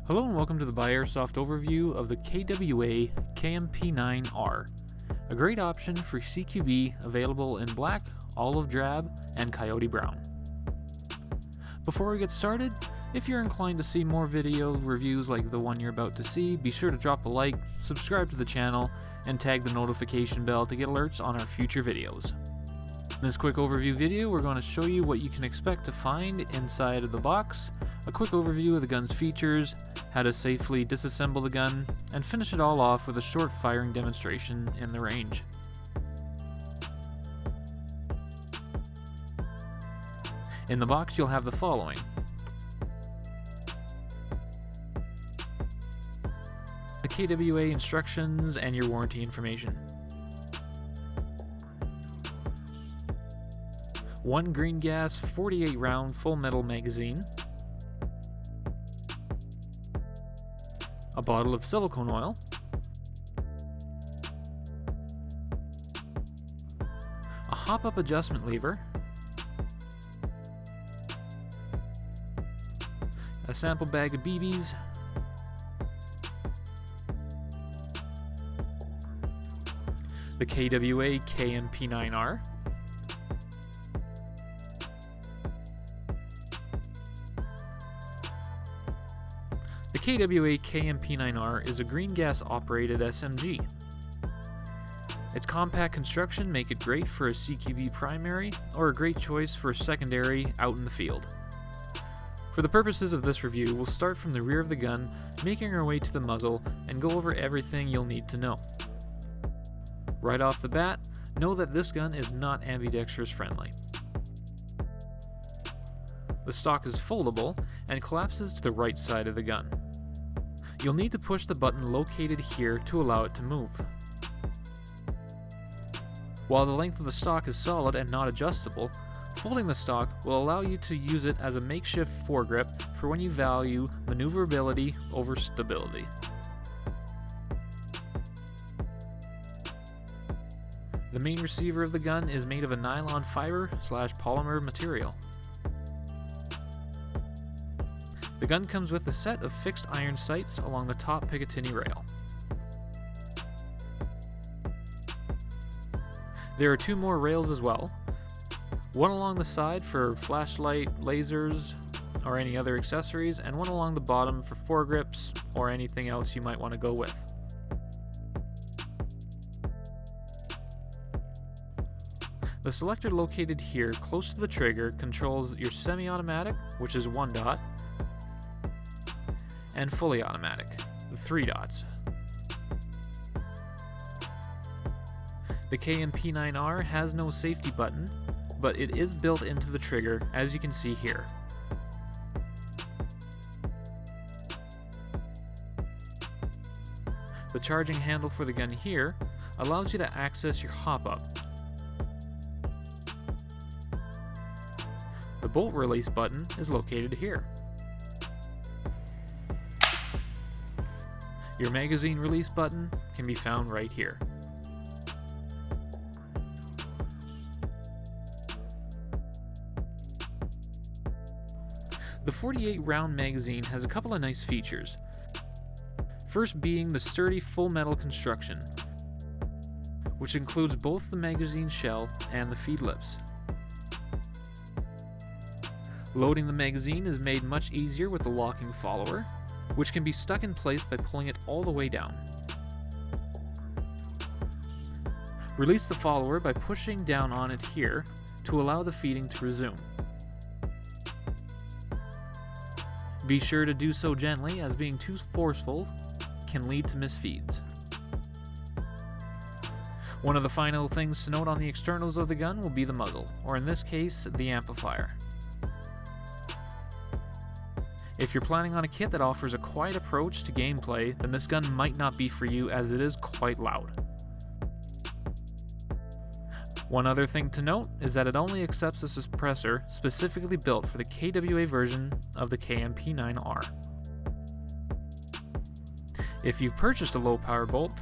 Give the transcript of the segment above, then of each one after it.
Hello and welcome to the BuyAirsoft overview of the KWA KMP9R, a great option for CQB available in black, olive drab, and coyote brown. Before we get started, if you're inclined to see more video reviews like the one you're about to see, be sure to drop a like, subscribe to the channel, and tag the notification bell to get alerts on our future videos. In this quick overview video, we're going to show you what you can expect to find inside of the box, a quick overview of the gun's features, how to safely disassemble the gun, and finish it all off with a short firing demonstration in the range. In the box you'll have the following: the KWA instructions and your warranty information, one green gas 48 round full metal magazine, a bottle of silicone oil, a hop-up adjustment lever, a sample bag of BBs, the KWA KMP9R, the KWA KMP9R is a green gas operated SMG. Its compact construction make it great for a CQB primary or a great choice for a secondary out in the field. For the purposes of this review, we'll start from the rear of the gun, making our way to the muzzle, and go over everything you'll need to know. Right off the bat, know that this gun is not ambidextrous friendly. The stock is foldable and collapses to the right side of the gun. You'll need to push the button located here to allow it to move. While the length of the stock is solid and not adjustable, folding the stock will allow you to use it as a makeshift foregrip for when you value maneuverability over stability. The main receiver of the gun is made of a nylon fiber / polymer material. The gun comes with a set of fixed iron sights along the top Picatinny rail. There are two more rails as well, one along the side for flashlight, lasers, or any other accessories, and one along the bottom for foregrips or anything else you might want to go with. The selector located here close to the trigger controls your semi-automatic, which is 1 dot, and fully automatic, the 3 dots. The KMP9R has no safety button, but it is built into the trigger, as you can see here. The charging handle for the gun here allows you to access your hop-up. The bolt release button is located here. Your magazine release button can be found right here. The 48 round magazine has a couple of nice features. First being the sturdy full metal construction, which includes both the magazine shell and the feed lips. Loading the magazine is made much easier with the locking follower, which can be stuck in place by pulling it all the way down. Release the follower by pushing down on it here to allow the feeding to resume. Be sure to do so gently, as being too forceful can lead to misfeeds. One of the final things to note on the externals of the gun will be the muzzle, or in this case, the amplifier. If you're planning on a kit that offers a quiet approach to gameplay, then this gun might not be for you, as it is quite loud. One other thing to note is that it only accepts a suppressor specifically built for the KWA version of the KMP9R. If you've purchased a low power bolt,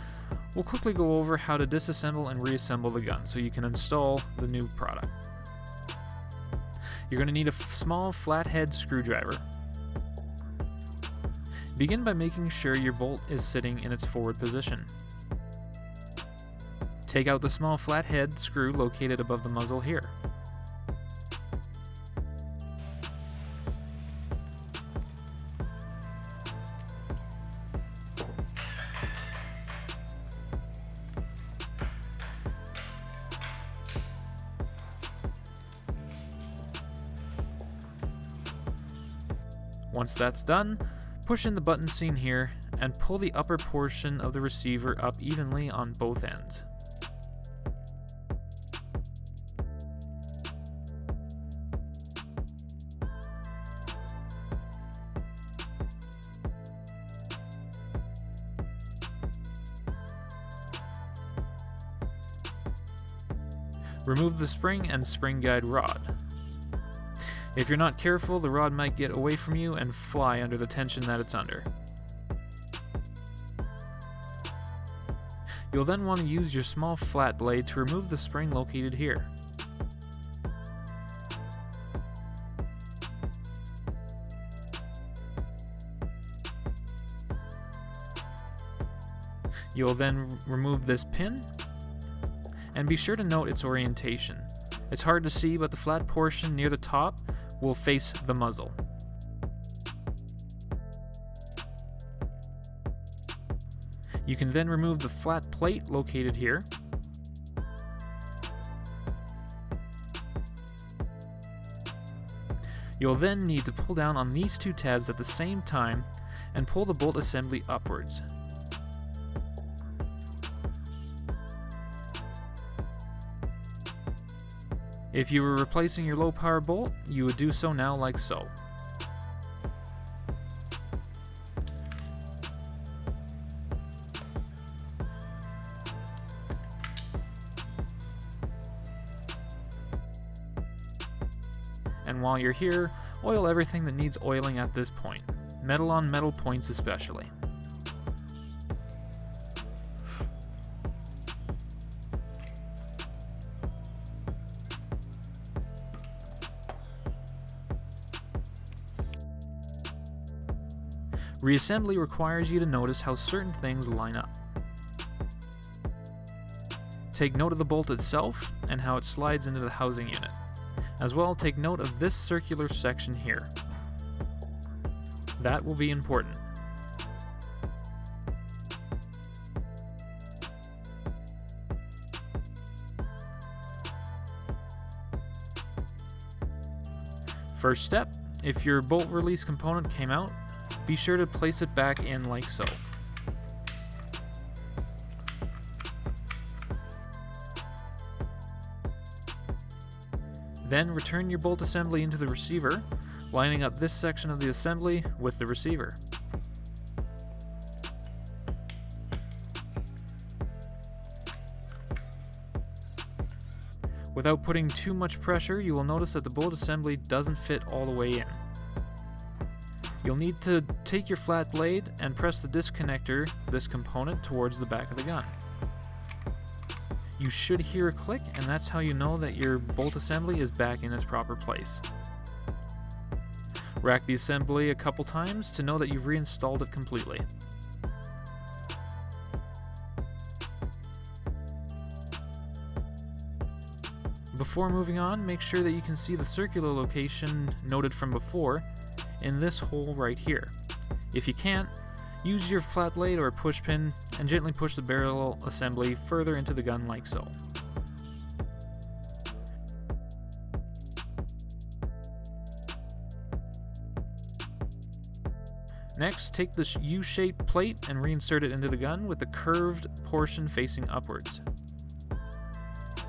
we'll quickly go over how to disassemble and reassemble the gun so you can install the new product. You're going to need a small flathead screwdriver. Begin by making sure your bolt is sitting in its forward position. Take out the small flathead screw located above the muzzle here. Once that's done, push in the button seen here and pull the upper portion of the receiver up evenly on both ends. Remove the spring and spring guide rod. If you're not careful, the rod might get away from you and fly under the tension that it's under. You'll then want to use your small flat blade to remove the spring located here. You'll then remove this pin, and be sure to note its orientation. It's hard to see, but the flat portion near the top will face the muzzle. You can then remove the flat plate located here. You'll then need to pull down on these two tabs at the same time and pull the bolt assembly upwards. If you were replacing your low power bolt, you would do so now like so. And while you're here, oil everything that needs oiling at this point, metal on metal points especially. Reassembly requires you to notice how certain things line up. Take note of the bolt itself and how it slides into the housing unit. As well, take note of this circular section here. That will be important. First step, if your bolt release component came out, be sure to place it back in like so. Then return your bolt assembly into the receiver, lining up this section of the assembly with the receiver. Without putting too much pressure, you will notice that the bolt assembly doesn't fit all the way in. You'll need to take your flat blade and press the disconnector, this component, towards the back of the gun. You should hear a click, and that's how you know that your bolt assembly is back in its proper place. Rack the assembly a couple times to know that you've reinstalled it completely. Before moving on, make sure that you can see the circular location noted from before in this hole right here. If you can't, use your flat blade or push pin and gently push the barrel assembly further into the gun like so. Next, take this U-shaped plate and reinsert it into the gun with the curved portion facing upwards.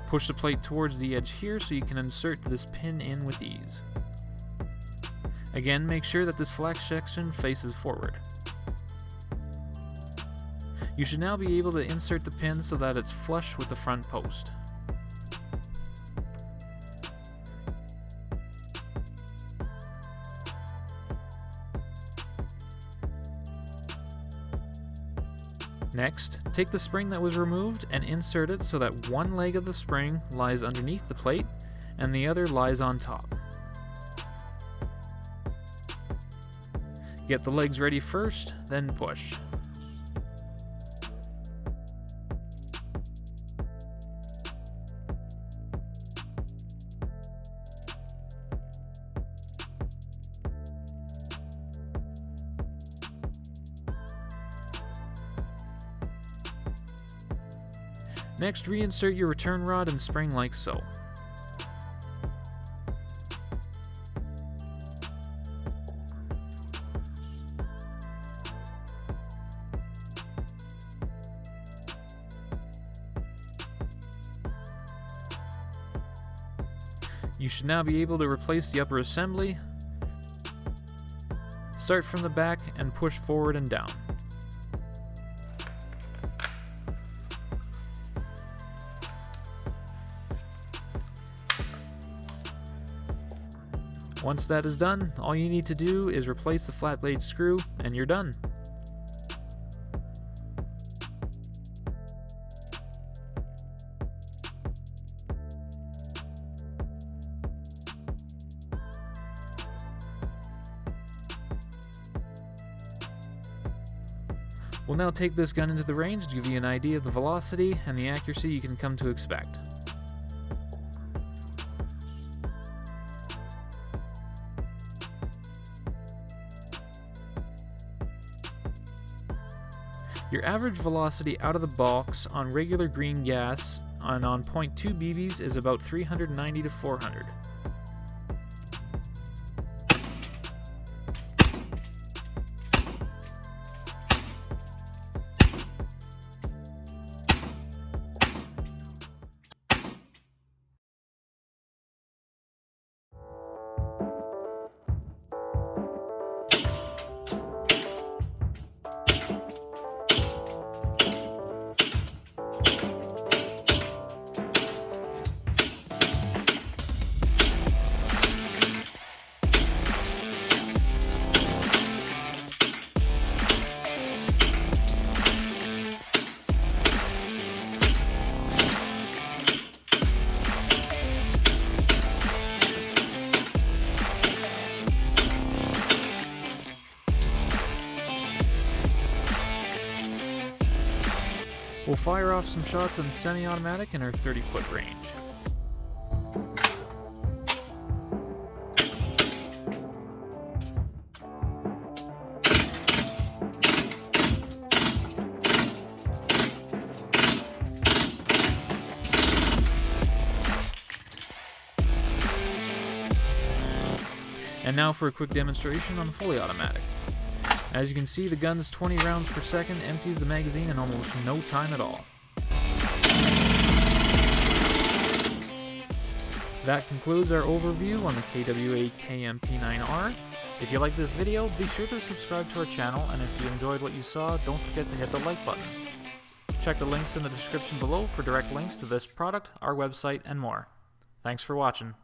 Push the plate towards the edge here so you can insert this pin in with ease. Again, make sure that this flex section faces forward. You should now be able to insert the pin so that it's flush with the front post. Next, take the spring that was removed and insert it so that one leg of the spring lies underneath the plate and the other lies on top. Get the legs ready first, then push. Next, reinsert your return rod and spring like so. You should now be able to replace the upper assembly. Start from the back and push forward and down. Once that is done, all you need to do is replace the flat blade screw and you're done. We'll now take this gun into the range to give you an idea of the velocity and the accuracy you can come to expect. Your average velocity out of the box on regular green gas and on .2 BBs is about 390 to 400. We'll fire off some shots on semi-automatic in our 30-foot range. And now for a quick demonstration on the fully automatic. As you can see, the gun's 20 rounds per second empties the magazine in almost no time at all. That concludes our overview on the KWA KMP9R. If you like this video, be sure to subscribe to our channel, and if you enjoyed what you saw, don't forget to hit the like button. Check the links in the description below for direct links to this product, our website, and more. Thanks for watching.